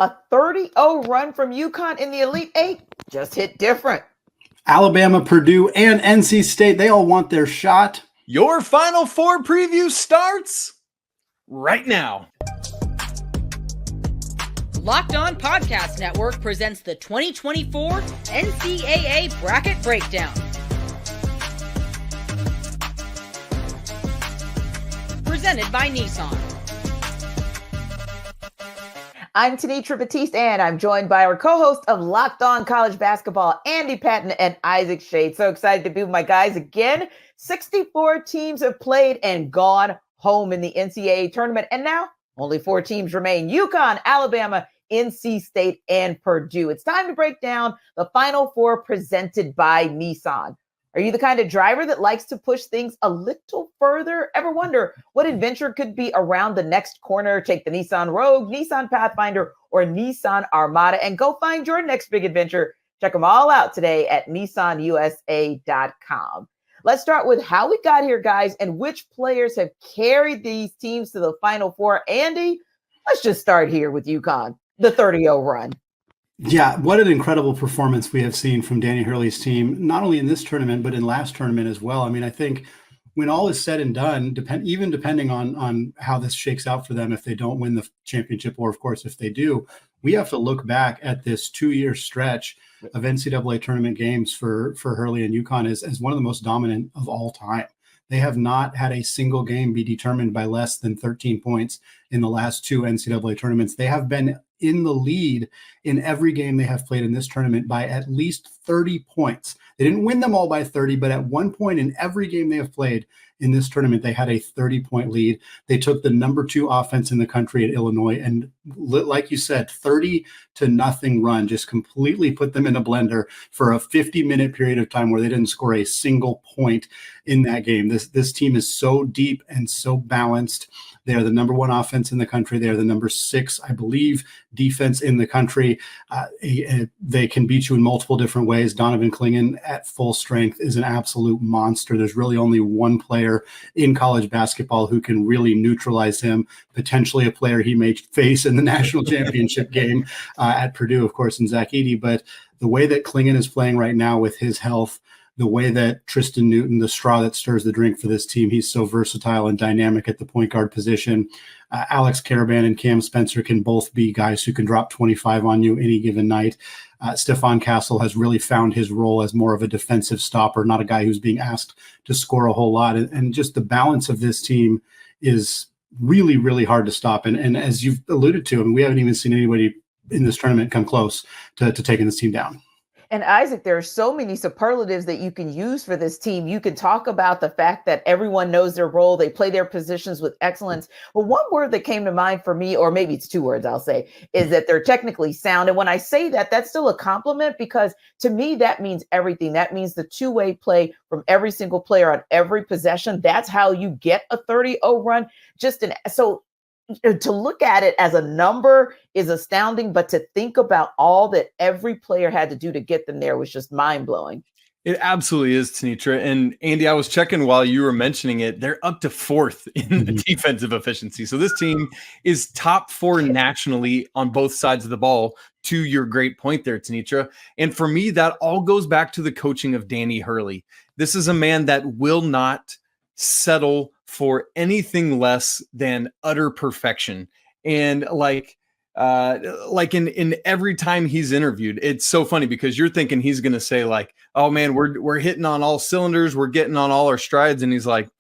A 30-0 run from UConn in the Elite Eight just hit different. Alabama, Purdue, and NC State, they all want their shot. Your Final Four preview starts right now. Locked On Podcast Network presents the 2024 NCAA Bracket Breakdown. Presented by Nissan. I'm Tenitra Batiste, and I'm joined by our co-host of Locked On College Basketball, Andy Patton and Isaac Shade. So excited to be with my guys again. 64 teams have played and gone home in the NCAA tournament, and now only 4 teams remain: UConn, Alabama, NC State, and Purdue. It's time to break down the Final Four presented by Nissan. Are you the kind of driver that likes to push things a little further? Ever wonder what adventure could be around the next corner? Take the Nissan Rogue, Nissan Pathfinder, or Nissan Armada and go find your next big adventure. Check them all out today at nissanusa.com. Let's start with how we got here, guys, and which players have carried these teams to the Final Four. Andy, let's just start here with UConn, the 30-0 run. Yeah, what an incredible performance we have seen from Danny Hurley's team, not only in this tournament, but in last tournament as well. I mean, I think when all is said and done, even depending on how this shakes out for them, if they don't win the championship, or of course, if they do, we have to look back at this 2-year stretch of NCAA tournament games for Hurley and UConn as one of the most dominant of all time. They have not had a single game be determined by less than 13 points in the last 2 NCAA tournaments. They have been in the lead in every game they have played in this tournament by at least 30 points. They didn't win them all by 30, but at one point in every game they have played in this tournament, they had a 30-point lead. They took the number 2 offense in the country at Illinois, and like you said, 30-0 run just completely put them in a blender for a 50-minute period of time where they didn't score a single point in that game. This team is so deep and so balanced. They are the number 1 offense in the country. They are the number 6, I believe, defense in the country. They can beat you in multiple different ways. Donovan Clingan at full strength is an absolute monster. There's really only one player in college basketball who can really neutralize him, potentially a player he may face in the national championship game at Purdue, of course, in Zach Edey. But the way that Clingan is playing right now with his health, the way that Tristan Newton, the straw that stirs the drink for this team, he's so versatile and dynamic at the point guard position. Alex Caravan and Cam Spencer can both be guys who can drop 25 on you any given night. Stephon Castle has really found his role as more of a defensive stopper, not a guy who's being asked to score a whole lot. And just the balance of this team is really, really hard to stop. And as you've alluded to, I mean, we haven't even seen anybody in this tournament come close to taking this team down. And Isaac, there are so many superlatives that you can use for this team. You can talk about the fact that everyone knows their role. They play their positions with excellence. But one word that came to mind for me, or maybe it's 2 words, I'll say, is that they're technically sound. And when I say that, that's still a compliment, because to me, that means everything. That means the two-way play from every single player on every possession. That's how you get a 30-0 run. So to look at it as a number is astounding, but to think about all that every player had to do to get them there was just mind-blowing. It absolutely is, Tenitra. And Andy, I was checking while you were mentioning it. They're up to 4th in the defensive efficiency. So this team is top 4 nationally on both sides of the ball, to your great point there, Tenitra. And for me, that all goes back to the coaching of Danny Hurley. This is a man that will not settle for anything less than utter perfection. And like in every time he's interviewed, it's so funny because you're thinking he's going to say like, oh man, we're hitting on all cylinders. We're getting on all our strides. And he's like,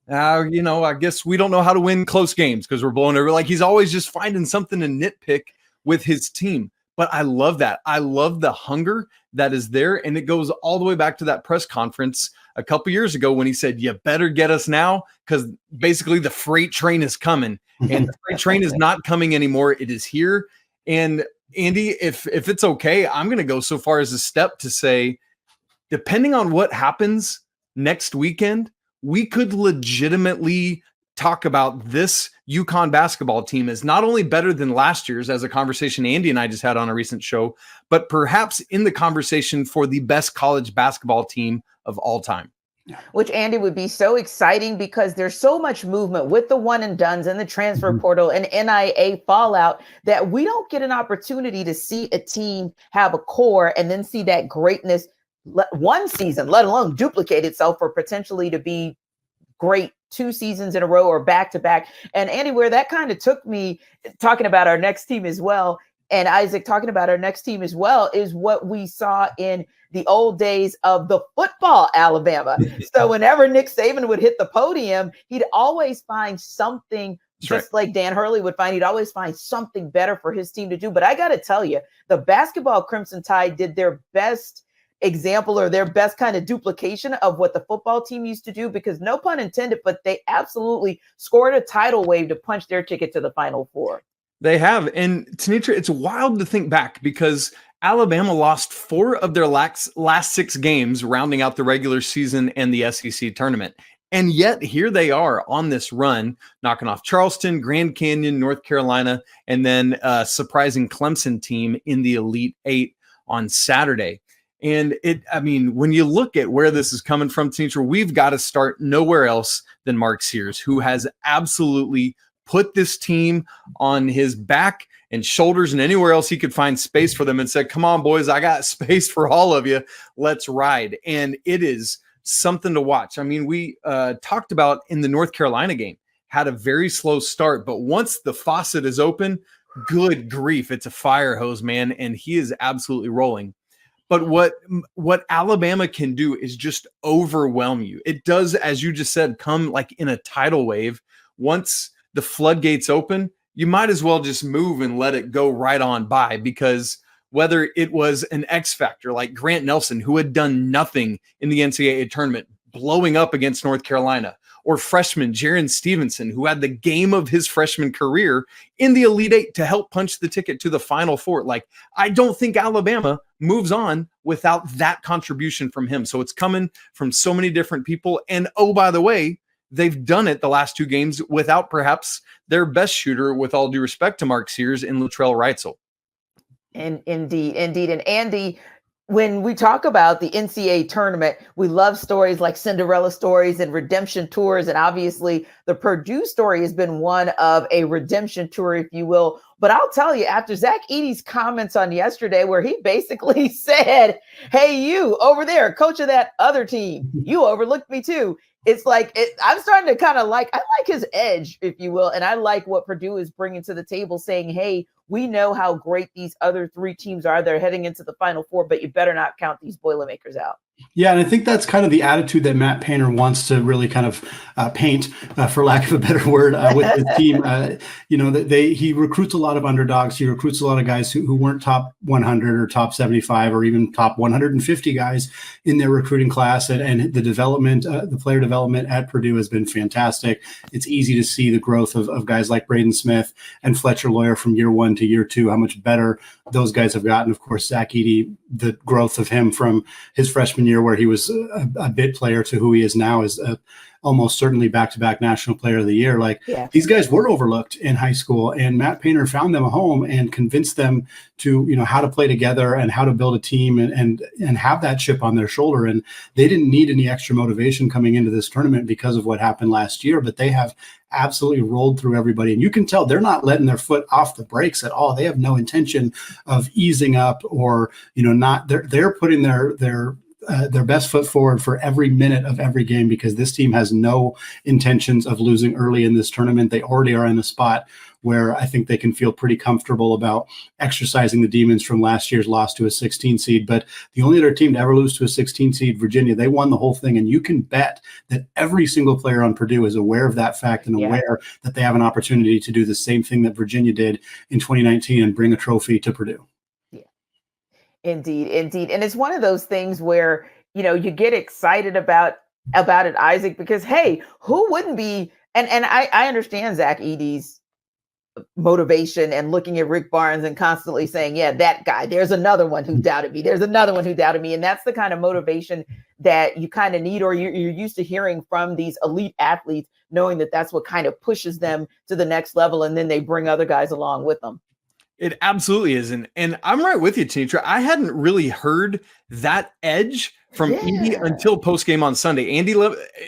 I guess we don't know how to win close games because we're blowing over. Like, he's always just finding something to nitpick with his team. But I love that. I love the hunger that is there. And it goes all the way back to that press conference a couple years ago when he said, you better get us now, because basically the freight train is coming. And the freight train is not coming anymore. It is here. And Andy, if it's okay, I'm going to go so far as a step to say, depending on what happens next weekend, we could legitimately talk about this UConn basketball team as not only better than last year's, as a conversation Andy and I just had on a recent show, but perhaps in the conversation for the best college basketball team of all time. Which, Andy, would be so exciting because there's so much movement with the one and dones and the transfer portal and NIA fallout that we don't get an opportunity to see a team have a core and then see that greatness one season, let alone duplicate itself or potentially to be great 2 seasons in a row or back to back. And Andy, where that kind of took me talking about our next team as well, and Isaac talking about our next team as well, is what we saw in the old days of the football Alabama. So whenever Nick Saban would hit the podium, he'd always find something, like Dan Hurley would find, he'd always find something better for his team to do. But I got to tell you, the basketball Crimson Tide did their best example or their best kind of duplication of what the football team used to do, because no pun intended, but they absolutely scored a tidal wave to punch their ticket to the Final Four. They have. And Tanitra, it's wild to think back because Alabama lost 4 of their last 6 games, rounding out the regular season and the SEC tournament. And yet here they are on this run, knocking off Charleston, Grand Canyon, North Carolina, and then a surprising Clemson team in the Elite 8 on Saturday. And when you look at where this is coming from, Tanitra, we've got to start nowhere else than Mark Sears, who has absolutely put this team on his back and shoulders and anywhere else he could find space for them and said, come on, boys, I got space for all of you. Let's ride. And it is something to watch. I mean, we talked about in the North Carolina game, had a very slow start, but once the faucet is open, good grief, it's a fire hose, man. And he is absolutely rolling. But what Alabama can do is just overwhelm you. It does, as you just said, come like in a tidal wave. Once the floodgates open, you might as well just move and let it go right on by, because whether it was an X factor like Grant Nelson, who had done nothing in the NCAA tournament, blowing up against North Carolina, or freshman Jaron Stevenson, who had the game of his freshman career in the Elite 8 to help punch the ticket to the Final Four. Like, I don't think Alabama moves on without that contribution from him. So it's coming from so many different people. And oh, by the way, they've done it the last 2 games without perhaps their best shooter, with all due respect to Mark Sears, and Latrell Reitzel. And indeed. And Andy, when we talk about the NCAA tournament, we love stories like Cinderella stories and redemption tours. And obviously the Purdue story has been one of a redemption tour, if you will. But I'll tell you, after Zach Edey's comments on yesterday, where he basically said, hey, you over there, coach of that other team, you overlooked me too. It's like, I'm starting to kind of I like his edge, if you will. And I like what Purdue is bringing to the table, saying, hey, we know how great these other 3 teams are. They're heading into the Final Four, but you better not count these Boilermakers out. Yeah, and I think that's kind of the attitude that Matt Painter wants to really kind of paint, for lack of a better word, with his team. He recruits a lot of underdogs. He recruits a lot of guys who weren't top 100 or top 75 or even top 150 guys in their recruiting class. And the development, the player development at Purdue has been fantastic. It's easy to see the growth of guys like Braden Smith and Fletcher Lawyer from year 1 to year 2, how much better those guys have gotten. Of course, Zach Edey, the growth of him from his freshman year, where he was a bit player, to who he is now as almost certainly back-to-back National Player of the Year. These guys were overlooked in high school, and Matt Painter found them a home and convinced them to, how to play together and how to build a team and have that chip on their shoulder. And they didn't need any extra motivation coming into this tournament because of what happened last year, but they have absolutely rolled through everybody. And you can tell they're not letting their foot off the brakes at all. They have no intention of easing up or, they're putting their best foot forward for every minute of every game, because this team has no intentions of losing early in this tournament. They already are in a spot where I think they can feel pretty comfortable about exercising the demons from last year's loss to a 16 seed. But the only other team to ever lose to a 16 seed, Virginia, they won the whole thing. And you can bet that every single player on Purdue is aware of that fact and aware that they have an opportunity to do the same thing that Virginia did in 2019 and bring a trophy to Purdue. Indeed. And it's one of those things where, you get excited about it, Isaac, because, hey, who wouldn't be? And I understand Zach Edey's motivation and looking at Rick Barnes and constantly saying, yeah, that guy, there's another one who doubted me. There's another one who doubted me. And that's the kind of motivation that you kind of need, or you're used to hearing from these elite athletes, knowing that that's what kind of pushes them to the next level. And then they bring other guys along with them. It absolutely is. And I'm right with you, Tanitra. I hadn't really heard that edge from Andy until post-game on Sunday. Andy,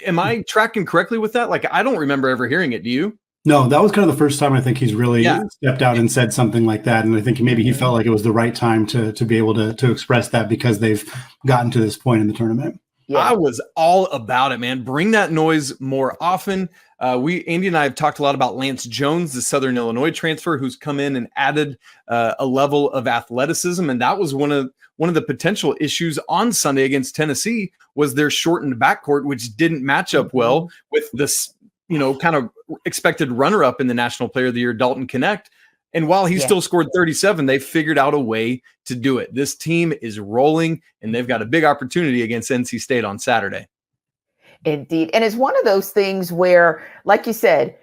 am I tracking correctly with that? Like, I don't remember ever hearing it. Do you? No, that was kind of the first time I think he's really stepped out and said something like that. And I think maybe he felt like it was the right time to be able to express that because they've gotten to this point in the tournament. Yeah. I was all about it, man. Bring that noise more often. Andy and I have talked a lot about Lance Jones, the Southern Illinois transfer, who's come in and added a level of athleticism, and that was one of the potential issues on Sunday against Tennessee was their shortened backcourt, which didn't match up well with this, kind of expected runner-up in the National Player of the Year, Dalton Knecht. And while he still scored 37, they figured out a way to do it. This team is rolling, and they've got a big opportunity against NC State on Saturday. Indeed. And it's one of those things where, like you said,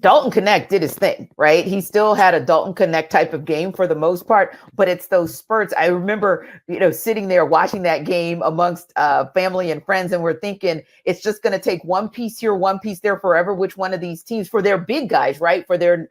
Dalton Knecht did his thing, right? He still had a Dalton Knecht type of game for the most part, but it's those spurts. I remember, sitting there watching that game amongst family and friends, and we're thinking it's just going to take one piece here, one piece there forever. Which one of these teams for their big guys, right? For their,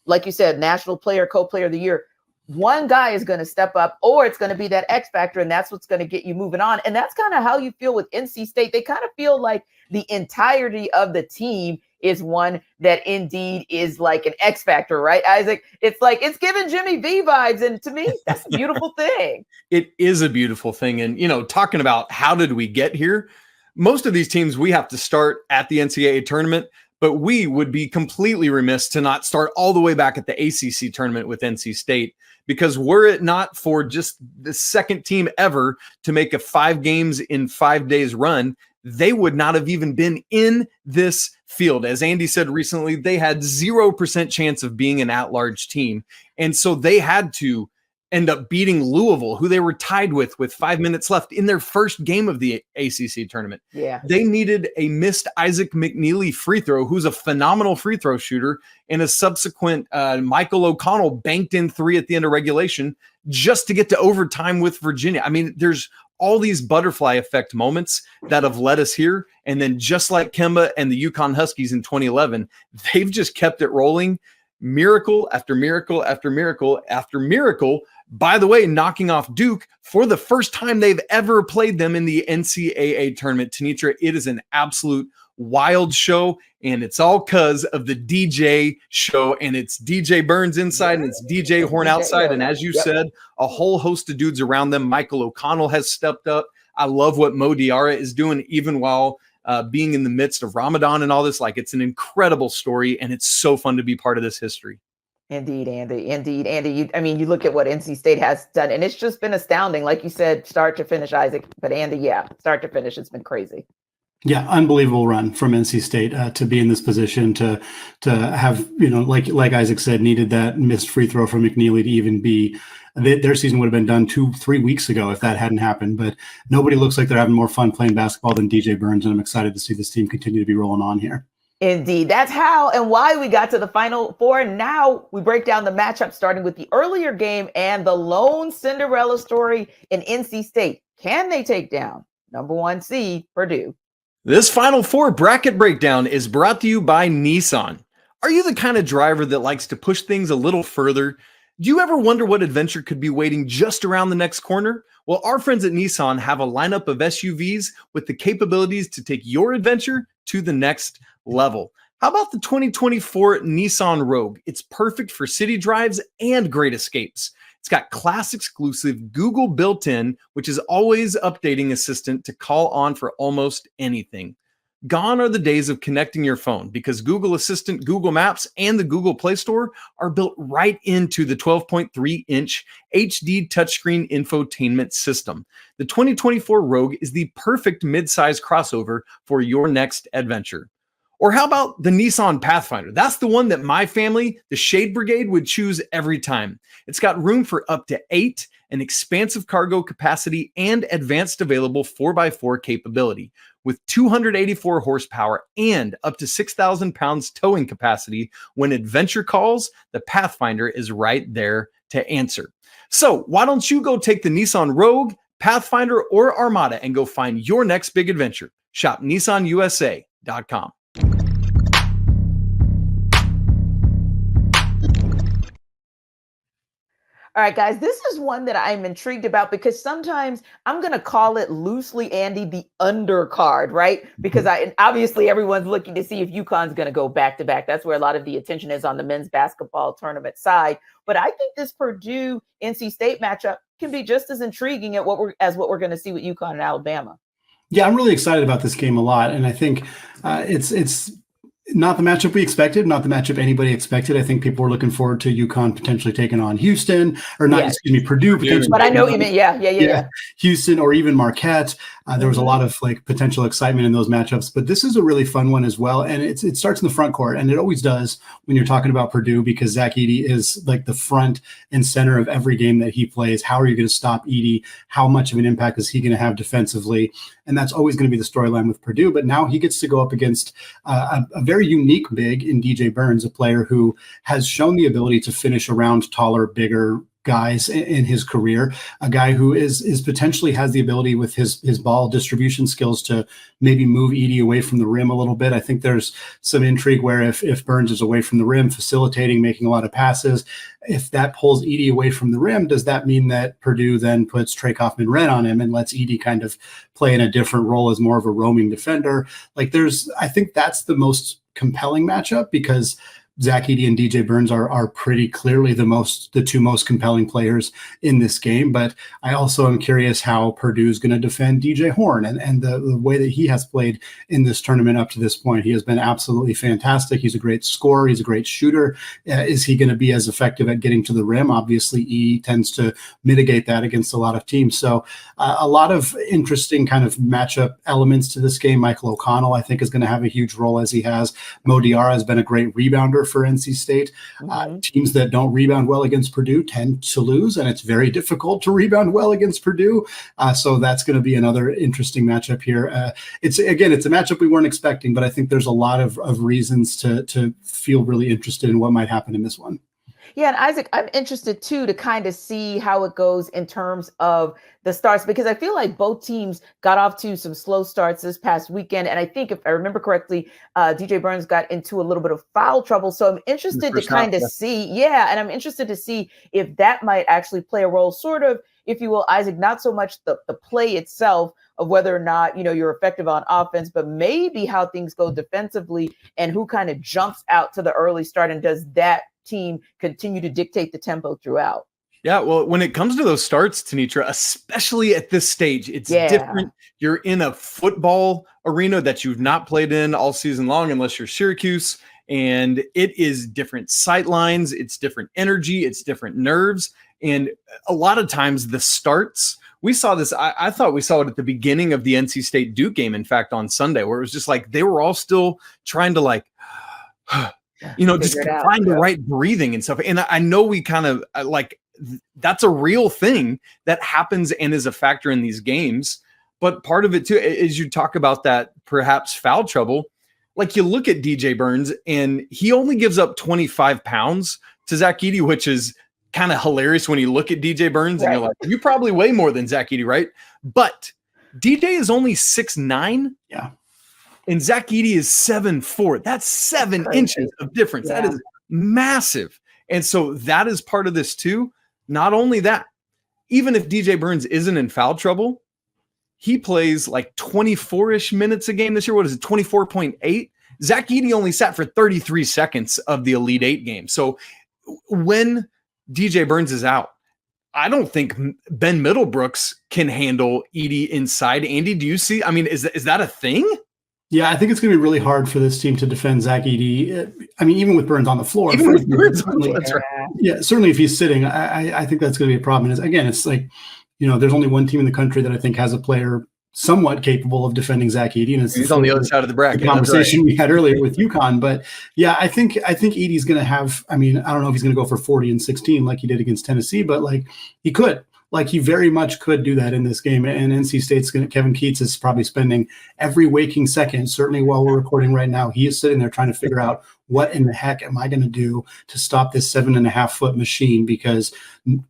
like you said, national player, co-player of the year, one guy is going to step up, or it's going to be that X factor, and that's what's going to get you moving on. And that's kind of how you feel with NC State. They kind of feel like the entirety of the team is one that indeed is like an X factor, right, Isaac? It's like it's giving Jimmy V vibes, and to me, that's a beautiful thing. It is a beautiful thing. And, talking about how did we get here, most of these teams, we have to start at the NCAA tournament, but we would be completely remiss to not start all the way back at the ACC tournament with NC State, because were it not for just the second team ever to make a 5 games in 5 days run, they would not have even been in this field. As Andy said recently, they had 0% chance of being an at-large team. And so they had to end up beating Louisville, who they were tied with 5 minutes left in their first game of the ACC tournament. Yeah. They needed a missed Isaac McNeely free throw, who's a phenomenal free throw shooter, and a subsequent Michael O'Connell banked in 3 at the end of regulation just to get to overtime with Virginia. I mean, there's all these butterfly effect moments that have led us here. And then just like Kemba and the UConn Huskies in 2011, they've just kept it rolling. Miracle after miracle after miracle after miracle. By the way, knocking off Duke for the first time they've ever played them in the NCAA tournament. Tanitra, it is an absolute wild show, and it's all because of the DJ show, and it's DJ Burns inside and it's DJ Horn outside. And as you said, a whole host of dudes around them. Michael O'Connell has stepped up. I love what Mo Diarra is doing, even while being in the midst of Ramadan and all this. Like, it's an incredible story, and it's so fun to be part of this history. Indeed, Andy. Indeed, Andy. You look at what NC State has done, and it's just been astounding. Like you said, start to finish, Isaac. But Andy, start to finish, it's been crazy. Yeah, unbelievable run from NC State to be in this position to have, like Isaac said, needed that missed free throw from McNeely to even be. Their season would have been done 2-3 weeks ago if that hadn't happened. But nobody looks like they're having more fun playing basketball than DJ Burns, and I'm excited to see this team continue to be rolling on here. Indeed. That's how and why we got to the Final Four. Now we break down the matchup, starting with the earlier game and the lone Cinderella story in NC State. Can they take down number 1 seed Purdue? This Final Four bracket breakdown is brought to you by Nissan. Are you the kind of driver that likes to push things a little further? Do you ever wonder what adventure could be waiting just around the next corner? Well, our friends at Nissan have a lineup of SUVs with the capabilities to take your adventure to the next level. How about the 2024 Nissan Rogue? It's perfect for city drives and great escapes. It's got class exclusive Google built-in, which is always updating assistant to call on for almost anything. Gone are the days of connecting your phone, because Google Assistant, Google Maps, and the Google Play Store are built right into the 12.3-inch HD touchscreen infotainment system. The 2024 Rogue is the perfect mid-size crossover for your next adventure. Or how about the Nissan Pathfinder? That's the one that my family, the Shade Brigade, would choose every time. It's got room for up to 8, an expansive cargo capacity, and advanced available 4x4 capability. With 284 horsepower and up to 6,000 pounds towing capacity, when adventure calls, the Pathfinder is right there to answer. So why don't you go take the Nissan Rogue, Pathfinder, or Armada and go find your next big adventure? Shop nissanusa.com. All right, guys, this is one that I'm intrigued about because sometimes I'm going to call it loosely, Andy, the undercard, right? Because obviously everyone's looking to see if UConn's going to go back to back. That's where a lot of the attention is on the men's basketball tournament side. But I think this Purdue NC State matchup can be just as intriguing as what we're going to see with UConn and Alabama. Yeah, I'm really excited about this game a lot, and I think it's not the matchup we expected, not the matchup anybody expected. I think people were looking forward to UConn potentially taking on Houston, or not, excuse me, Purdue potentially. But I know what you mean. Yeah. Houston or even Marquette. There was a lot of potential excitement in those matchups, but this is a really fun one as well. And it starts in the front court, and it always does when you're talking about Purdue, because Zach Edey is like the front and center of every game that he plays. How are you going to stop Edey? How much of an impact is he going to have defensively? And that's always going to be the storyline with Purdue. But now he gets to go up against a very unique big in DJ Burns, a player who has shown the ability to finish around taller, bigger guys in his career, a guy who is potentially has the ability with his ball distribution skills to maybe move Edey away from the rim a little bit. I think there's some intrigue where if Burns is away from the rim, facilitating, making a lot of passes, if that pulls Edey away from the rim, does that mean that Purdue then puts Trey Kaufman-Renn on him and lets Edey kind of play in a different role as more of a roaming defender? I think that's the most compelling matchup, because Zach Edey and DJ Burns are pretty clearly the two most compelling players in this game. But I also am curious how Purdue is going to defend DJ Horn and the way that he has played in this tournament up to this point. He has been absolutely fantastic. He's a great scorer. He's a great shooter. Is he going to be as effective at getting to the rim? Obviously, Edey tends to mitigate that against a lot of teams. So a lot of interesting kind of matchup elements to this game. Michael O'Connell, I think, is going to have a huge role, as he has. Mo Diarra has been a great rebounder for NC State. Teams that don't rebound well against Purdue tend to lose, and it's very difficult to rebound well against Purdue. So that's going to be another interesting matchup here. It's a matchup we weren't expecting, but I think there's a lot of reasons to feel really interested in what might happen in this one. Yeah, and Isaac, I'm interested too to kind of see how it goes in terms of the starts, because I feel like both teams got off to some slow starts this past weekend. And I think, if I remember correctly, DJ Burns got into a little bit of foul trouble. So I'm interested to kind of see, and I'm interested to see if that might actually play a role, sort of, if you will, Isaac, not so much the play itself of whether or not, you're effective on offense, but maybe how things go defensively and who kind of jumps out to the early start, and does that team continue to dictate the tempo throughout? Yeah, well, when it comes to those starts, Tenitra, especially at this stage, it's different. You're in a football arena that you've not played in all season long, unless you're Syracuse, and it is different sight lines, it's different energy, it's different nerves, and a lot of times the starts, we saw this, I thought we saw it at the beginning of the NC State Duke game, in fact, on Sunday, where it was just like they were all still trying to just find the right breathing and stuff. And I know we kind of that's a real thing that happens and is a factor in these games. But part of it too is you talk about that perhaps foul trouble. Like, you look at DJ Burns and he only gives up 25 pounds to Zach Edey, which is kind of hilarious when you look at DJ Burns and you're like, you probably weigh more than Zach Edey, right? But DJ is only 6'9". Yeah. And Zach Edey is 7'4". That's 7 inches of difference. Yeah. That is massive. And so that is part of this too. Not only that, even if DJ Burns isn't in foul trouble, he plays like 24-ish minutes a game this year. What is it, 24.8? Zach Edey only sat for 33 seconds of the Elite Eight game. So when DJ Burns is out, I don't think Ben Middlebrooks can handle Edey inside. Andy, do you see? I mean, is that a thing? Yeah, I think it's going to be really hard for this team to defend Zach Edey. I mean, even with Burns on the floor. Even with Burns on the floor, that's right. Yeah, certainly if he's sitting, I think that's going to be a problem. And again, it's like, there's only one team in the country that I think has a player somewhat capable of defending Zach Edey, and he's on the other side of the bracket. The conversation we had earlier with UConn, but yeah, I think Edey's going to have. I mean, I don't know if he's going to go for 40 and 16 like he did against Tennessee, but he could. He very much could do that in this game. And NC State's Kevin Keats is probably spending every waking second, certainly while we're recording right now, he is sitting there trying to figure out, what in the heck am I going to do to stop this 7.5-foot machine? Because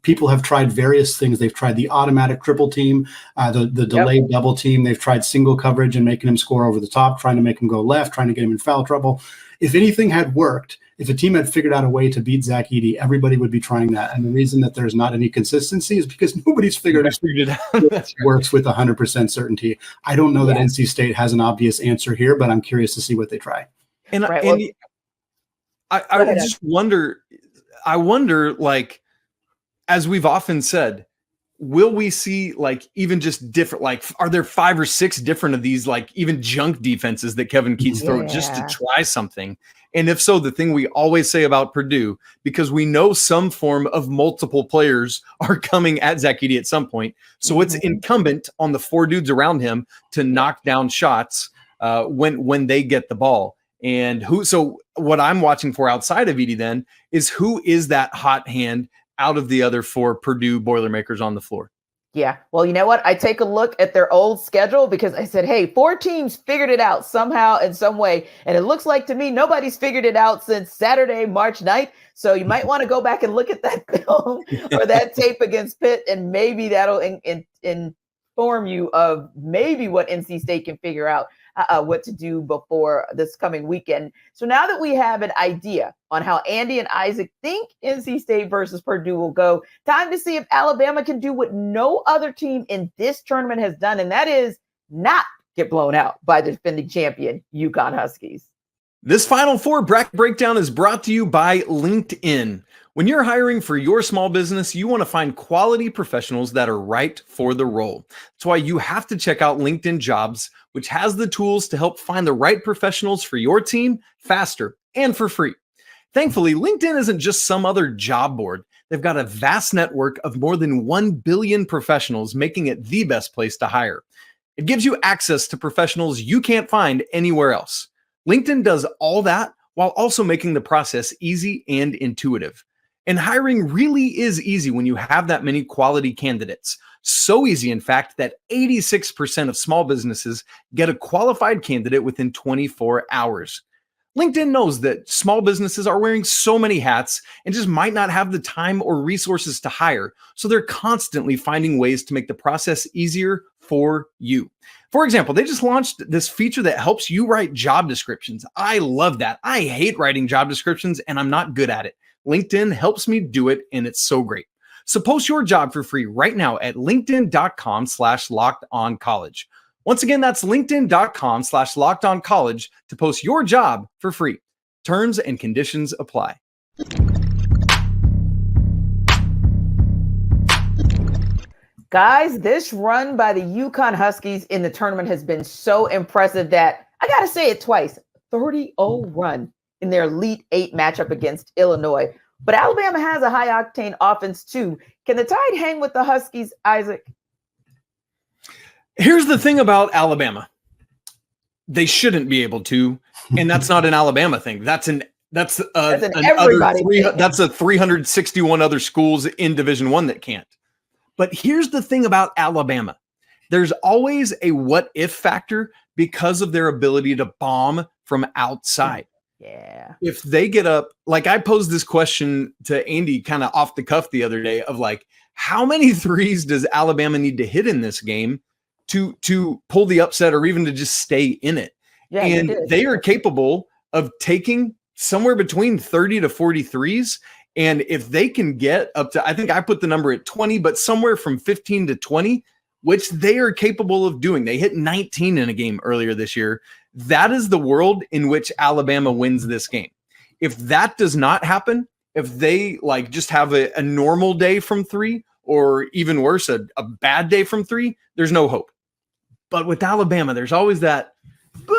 people have tried various things. They've tried the automatic triple team, the delayed double team. They've tried single coverage and making him score over the top, trying to make him go left, trying to get him in foul trouble. if anything had worked, if a team had figured out a way to beat Zach Edey, everybody would be trying that. And the reason that there's not any consistency is because nobody's figured out it works with 100% certainty. I don't know that NC State has an obvious answer here, but I'm curious to see what they try. And I just wonder, like, as we've often said, will we see like even just different, like, are there 5 or 6 different of these, like even junk defenses that Kevin Keats throw just to try something? And if so, the thing we always say about Purdue, because we know some form of multiple players are coming at Zach Edey at some point. So it's incumbent on the 4 dudes around him to knock down shots when they get the ball. And so what I'm watching for outside of Edey then is who is that hot hand out of the other 4 Purdue Boilermakers on the floor. Yeah. Well, you know what? I take a look at their old schedule because I said, hey, 4 teams figured it out somehow in some way. And it looks like to me, nobody's figured it out since Saturday, March 9th. So you might want to go back and look at that film or that tape against Pitt. And maybe that'll inform you of maybe what NC State can figure out what to do before this coming weekend. So now that we have an idea on how Andy and Isaac think NC State versus Purdue will go, time to see if Alabama can do what no other team in this tournament has done, and that is not get blown out by the defending champion, UConn Huskies. This Final Four bracket breakdown is brought to you by LinkedIn. When you're hiring for your small business, you want to find quality professionals that are right for the role. That's why you have to check out LinkedIn Jobs, which has the tools to help find the right professionals for your team faster and for free. Thankfully, LinkedIn isn't just some other job board. They've got a vast network of more than 1 billion professionals, making it the best place to hire. It gives you access to professionals you can't find anywhere else. LinkedIn does all that while also making the process easy and intuitive. And hiring really is easy when you have that many quality candidates. So easy, in fact, that 86% of small businesses get a qualified candidate within 24 hours. LinkedIn knows that small businesses are wearing so many hats and just might not have the time or resources to hire. So they're constantly finding ways to make the process easier for you. For example, they just launched this feature that helps you write job descriptions. I love that. I hate writing job descriptions and I'm not good at it. LinkedIn helps me do it, and it's so great. So post your job for free right now at linkedin.com/lockedoncollege. Once again, that's linkedin.com/lockedoncollege to post your job for free. Terms and conditions apply. Guys, this run by the UConn Huskies in the tournament has been so impressive that I got to say it twice, 30-0 run in their Elite 8 matchup against Illinois. But Alabama has a high-octane offense, too. Can the Tide hang with the Huskies, Isaac? Here's the thing about Alabama. They shouldn't be able to, and that's not an Alabama thing. That's a 361 other schools in Division I that can't. But here's the thing about Alabama. There's always a what-if factor because of their ability to bomb from outside. Yeah. If they get up, like I posed this question to Andy kind of off the cuff the other day of like, how many threes does Alabama need to hit in this game to pull the upset or even to just stay in it? Yeah, and they are capable of taking somewhere between 30 to 40 threes. And if they can get up to, I think I put the number at 20, but somewhere from 15 to 20, which they are capable of doing. They hit 19 in a game earlier this year. That is the world in which Alabama wins this game. If that does not happen, if they like just have a normal day from 3, or even worse, a bad day from 3, there's no hope. But with Alabama, there's always that, but.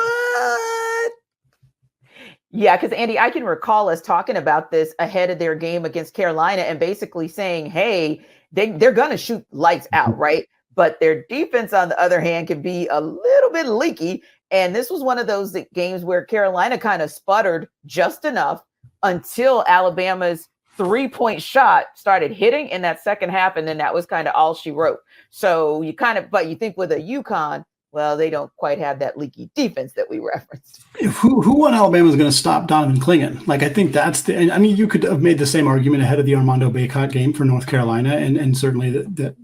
Yeah, because Andy, I can recall us talking about this ahead of their game against Carolina and basically saying, hey, they're going to shoot lights out, right? But their defense, on the other hand, can be a little bit leaky. And this was one of those games where Carolina kind of sputtered just enough until Alabama's 3-point shot started hitting in that second half. And then that was kind of all she wrote. So but you think with a UConn, well, they don't quite have that leaky defense that we referenced. Who on Alabama is going to stop Donovan Clingan? Like, I think you could have made the same argument ahead of the Armando Bacot game for North Carolina. And certainly that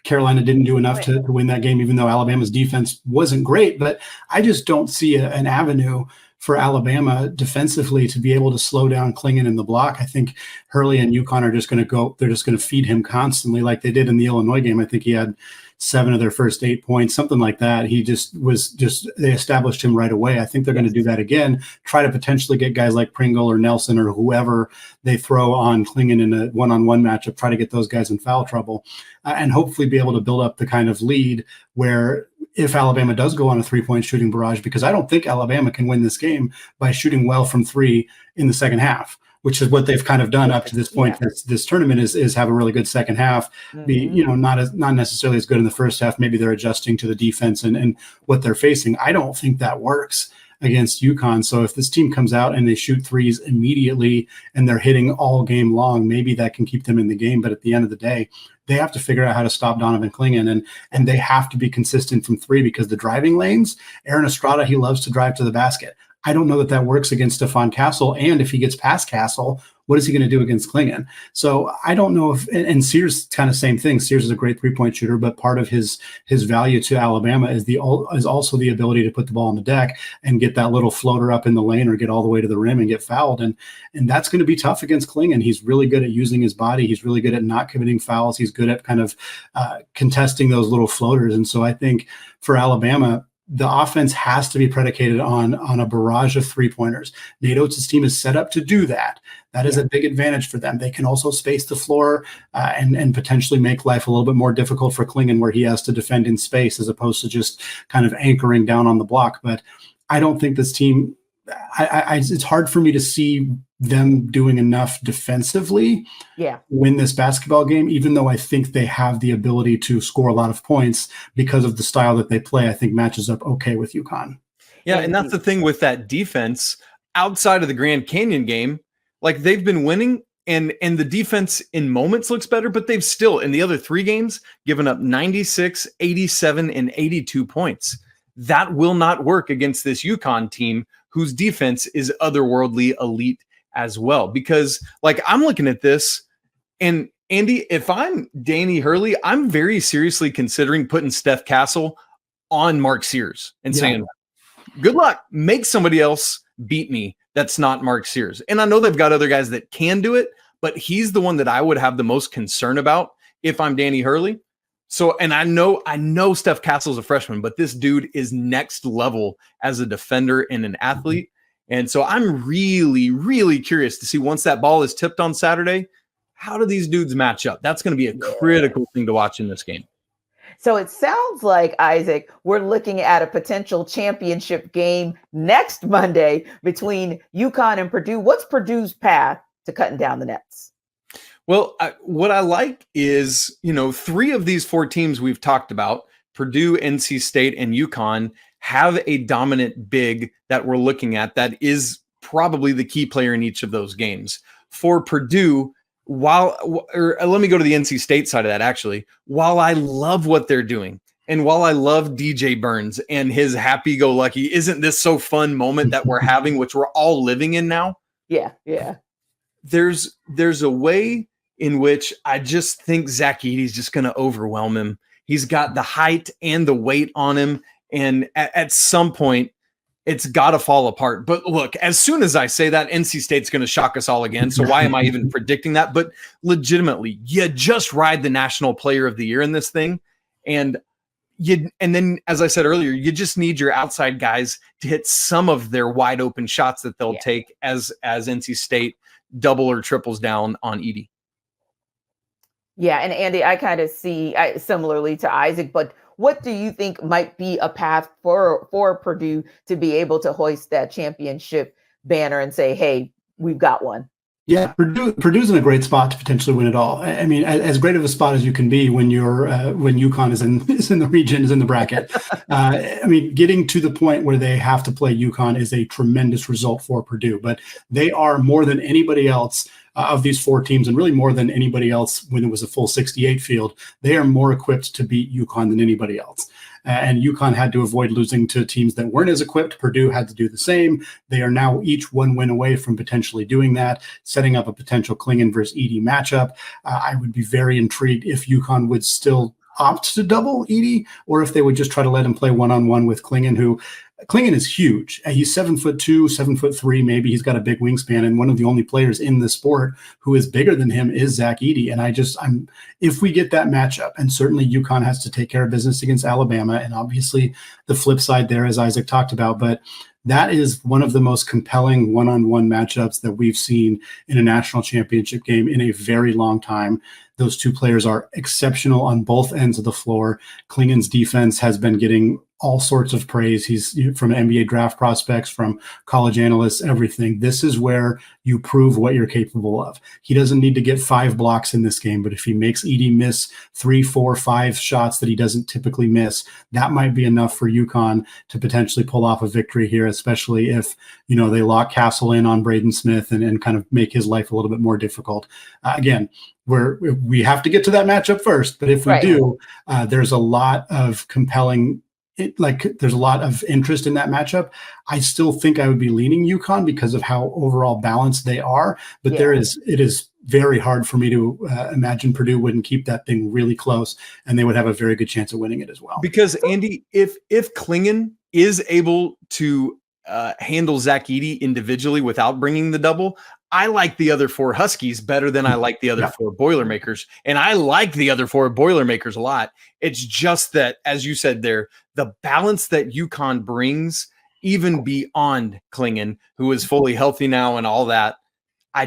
Carolina didn't do enough to win that game, even though Alabama's defense wasn't great. But I just don't see an avenue for Alabama defensively to be able to slow down Klingon in the block. I think Hurley and UConn are just going to go, they're just going to feed him constantly like they did in the Illinois game. I think he had 7 of their first 8 points, something like that. He they established him right away. I think they're going to do that again, try to potentially get guys like Pringle or Nelson or whoever they throw on Klingon in a one-on-one matchup, try to get those guys in foul trouble, and hopefully be able to build up the kind of lead where if Alabama does go on a 3-point shooting barrage, because I don't think Alabama can win this game by shooting well from 3 in the second half, which is what they've kind of done up to this point. Yeah. This tournament is have a really good second half, be not necessarily as good in the first half. Maybe they're adjusting to the defense and what they're facing. I don't think that works against UConn. So if this team comes out and they shoot threes immediately and they're hitting all game long, maybe that can keep them in the game. But at the end of the day, they have to figure out how to stop Donovan Klingon, and they have to be consistent from 3 because the driving lanes, Aaron Estrada, he loves to drive to the basket. I don't know that works against Stephon Castle. And if he gets past Castle, what is he going to do against Klingon? So I don't know if, and Sears kind of same thing. Sears is a great 3-point shooter, but part of his value to Alabama is also the ability to put the ball on the deck and get that little floater up in the lane or get all the way to the rim and get fouled. And that's going to be tough against Klingon. He's really good at using his body. He's really good at not committing fouls. He's good at kind of contesting those little floaters. And so I think for Alabama, the offense has to be predicated on a barrage of 3-pointers. Nate Oates' team is set up to do that. That is a big advantage for them. They can also space the floor and potentially make life a little bit more difficult for Klingon, where he has to defend in space as opposed to just kind of anchoring down on the block. But I don't think this team, it's hard for me to see them doing enough defensively win this basketball game, even though I think they have the ability to score a lot of points because of the style that they play. I think matches up okay with UConn. Yeah, and that's the thing with that defense outside of the Grand Canyon game. Like, they've been winning and the defense in moments looks better, but they've still in the other 3 games given up 96, 87, and 82 points. That will not work against this UConn team whose defense is otherworldly elite as well. Because, like, I'm looking at this, and Andy, if I'm Danny Hurley, I'm very seriously considering putting Steph Castle on Mark Sears and saying, good luck, make somebody else beat me that's not Mark Sears. And I know they've got other guys that can do it, but he's the one that I would have the most concern about if I'm Danny Hurley. So, and I know Steph Castle's a freshman, but this dude is next level as a defender and an athlete. And so I'm really, really curious to see, once that ball is tipped on Saturday, how do these dudes match up? That's going to be a critical thing to watch in this game. So it sounds like, Isaac, we're looking at a potential championship game next Monday between UConn and Purdue. What's Purdue's path to cutting down the nets? Well, what I like is, 3 of these 4 teams we've talked about, Purdue, NC State, and UConn, have a dominant big that we're looking at that is probably the key player in each of those games. For Purdue, let me go to the NC State side of that, actually. While I love what they're doing, and while I love DJ Burns and his happy-go-lucky, isn't this so fun moment that we're having, which we're all living in now? Yeah. There's a way in which I just think Zach Edey's just going to overwhelm him. He's got the height and the weight on him. And at some point, it's got to fall apart. But look, as soon as I say that, NC State's going to shock us all again. So why am I even predicting that? But legitimately, you just ride the National Player of the Year in this thing. And then, as I said earlier, you just need your outside guys to hit some of their wide open shots that they'll take as NC State double or triples down on Edey. Yeah, and Andy, I kind of see similarly to Isaac, but what do you think might be a path for Purdue to be able to hoist that championship banner and say, hey, we've got one? Yeah, Purdue's in a great spot to potentially win it all. I mean, as great of a spot as you can be when when UConn is in the region, is in the bracket. I mean, getting to the point where they have to play UConn is a tremendous result for Purdue. But they are, more than anybody else of these 4 teams, and really more than anybody else when it was a full 68 field, they are more equipped to beat UConn than anybody else. And UConn had to avoid losing to teams that weren't as equipped. Purdue had to do the same. They are now each 1 win away from potentially doing that, setting up a potential Klingon versus Edey matchup. I would be very intrigued if UConn would still opt to double Edey, or if they would just try to let him play one-on-one with Klingon, who Klingon is huge. He's 7'2", 7'3", maybe. He's got a big wingspan, and one of the only players in the sport who is bigger than him is Zach Edey. And if we get that matchup, and certainly UConn has to take care of business against Alabama, and obviously the flip side there, as Isaac talked about, but that is one of the most compelling one-on-one matchups that we've seen in a national championship game in a very long time. Those two players are exceptional on both ends of the floor. Klingon's defense has been getting all sorts of praise. He's from NBA draft prospects, from college analysts, everything. This is where you prove what you're capable of. He doesn't need to get 5 blocks in this game, but if he makes Edey miss 3, 4, 5 shots that he doesn't typically miss, that might be enough for UConn to potentially pull off a victory here, especially if, they lock Castle in on Braden Smith and kind of make his life a little bit more difficult. Again, we have to get to that matchup first, but if we do, there's a lot of compelling there's a lot of interest in that matchup. I still think I would be leaning UConn because of how overall balanced they are, but it is very hard for me to imagine Purdue wouldn't keep that thing really close, and they would have a very good chance of winning it as well. Because Andy, if Klingon is able to handle Zach Edey individually without bringing the double, I like the other 4 Huskies better than I like the other 4 Boilermakers. And I like the other 4 Boilermakers a lot. It's just that, as you said there, the balance that UConn brings, even beyond Klingon, who is fully healthy now and all that, I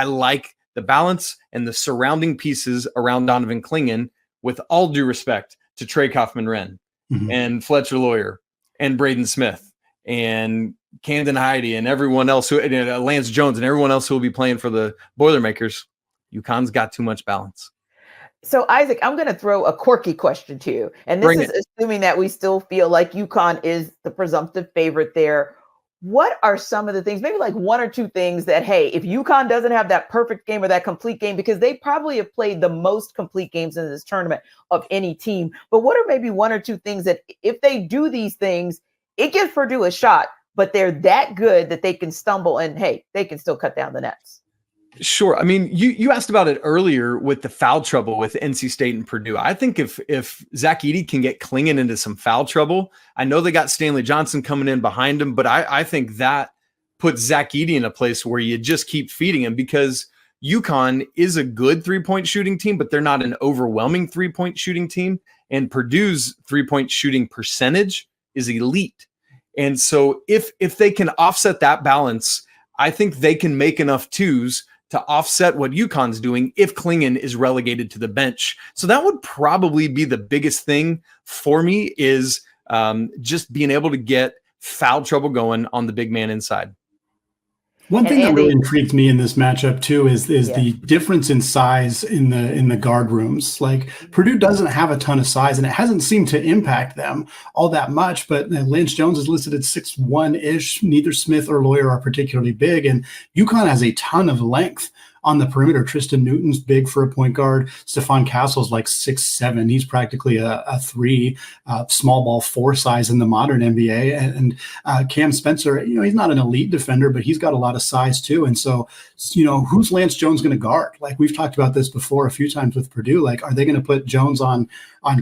like the balance and the surrounding pieces around Donovan Klingon, with all due respect to Trey Kaufman-Renn and Fletcher Lawyer and Braden Smith and Camden Heide and everyone else Lance Jones and everyone else who will be playing for the Boilermakers. UConn's got too much balance. So Isaac, I'm going to throw a quirky question to you. And this is assuming that we still feel like UConn is the presumptive favorite there. What are some of the things, maybe like 1 or 2 things that, hey, if UConn doesn't have that perfect game or that complete game, because they probably have played the most complete games in this tournament of any team, but what are maybe 1 or 2 things that if they do these things, it gives Purdue a shot, but they're that good that they can stumble and, hey, they can still cut down the nets? Sure. I mean, you asked about it earlier with the foul trouble with NC State and Purdue. I think if Zach Edey can get Klingon into some foul trouble, I know they got Stanley Johnson coming in behind him, but I think that puts Zach Edey in a place where you just keep feeding him, because UConn is a good 3-point shooting team, but they're not an overwhelming 3-point shooting team. And Purdue's 3-point shooting percentage is elite. And so if they can offset that balance, I think they can make enough twos to offset what UConn's doing if Klingon is relegated to the bench. So that would probably be the biggest thing for me, is just being able to get foul trouble going on the big man inside. One thing that really intrigued me in this matchup too is the difference in size in the guard rooms. Like, Purdue doesn't have a ton of size, and it hasn't seemed to impact them all that much. But Lance Jones is listed at 6'1"-ish. Neither Smith or Lawyer are particularly big, and UConn has a ton of length on the perimeter. Tristan Newton's big for a point guard. Stephon Castle's like 6'7". He's practically a 3, small ball 4 size in the modern NBA. And Cam Spencer, he's not an elite defender, but he's got a lot of size too. And so, who's Lance Jones going to guard? Like, we've talked about this before a few times with Purdue. Like, are they going to put Jones on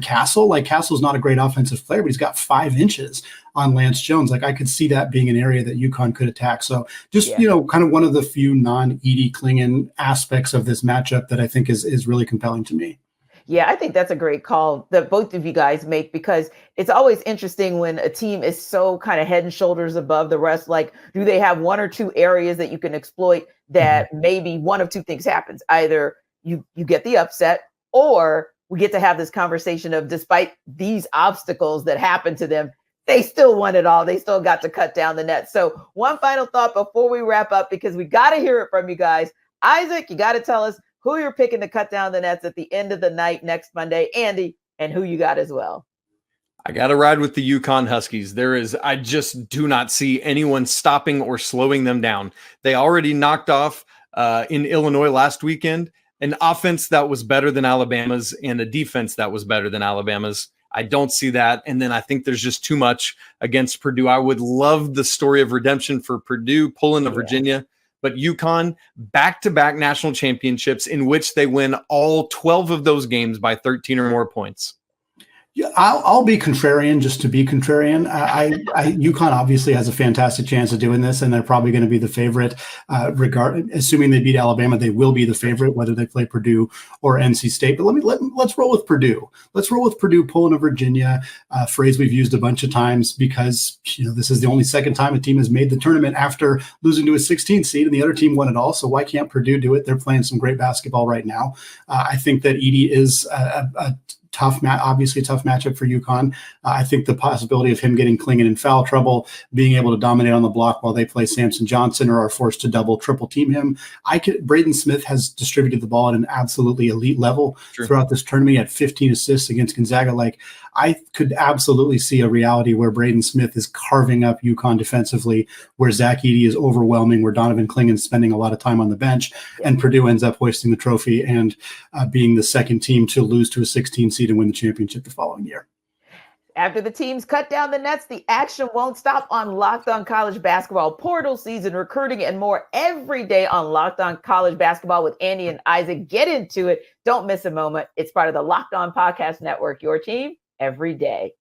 Castle? Like, Castle's not a great offensive player, but he's got 5 inches on Lance Jones. Like, I could see that being an area that UConn could attack. So just, kind of one of the few non-Edey Klingon aspects of this matchup that I think is really compelling to me. Yeah, I think that's a great call that both of you guys make, because it's always interesting when a team is so kind of head and shoulders above the rest. Like, do they have 1 or 2 areas that you can exploit that maybe one of 2 things happens? Either you get the upset, or we get to have this conversation of, despite these obstacles that happen to them, they still won it all. They still got to cut down the net. So one final thought before we wrap up, because we got to hear it from you guys. Isaac, you got to tell us who you're picking to cut down the nets at the end of the night next Monday. Andy, and who you got as well. I got to ride with the UConn Huskies. I just do not see anyone stopping or slowing them down. They already knocked off in Illinois last weekend an offense that was better than Alabama's and a defense that was better than Alabama's. I don't see that. And then I think there's just too much against Purdue. I would love the story of redemption for Purdue pulling to Virginia, but UConn, back-to-back national championships in which they win all 12 of those games by 13 or more points. Yeah, I'll be contrarian just to be contrarian. UConn obviously has a fantastic chance of doing this, and they're probably going to be the favorite. Assuming they beat Alabama, they will be the favorite, whether they play Purdue or NC State. But let's roll with Purdue. Let's roll with Purdue pulling to Virginia. Phrase we've used a bunch of times because this is the only second time a team has made the tournament after losing to a 16th seed, and the other team won it all. So why can't Purdue do it? They're playing some great basketball right now. I think that Edey is a obviously a tough matchup for UConn. I think the possibility of him getting Klingon in foul trouble, being able to dominate on the block while they play Samson Johnson or are forced to double, triple team him. Braden Smith has distributed the ball at an absolutely elite level throughout this tournament. He had 15 assists against Gonzaga. I could absolutely see a reality where Braden Smith is carving up UConn defensively, where Zach Edey is overwhelming, where Donovan Klingon's spending a lot of time on the bench, and Purdue ends up hoisting the trophy and being the second team to lose to a 16 seed and win the championship the following year. After the teams cut down the nets, the action won't stop on Locked On College Basketball. Portal season, recruiting, and more every day on Locked On College Basketball with Andy and Isaac. Get into it. Don't miss a moment. It's part of the Locked On Podcast Network, your team every day.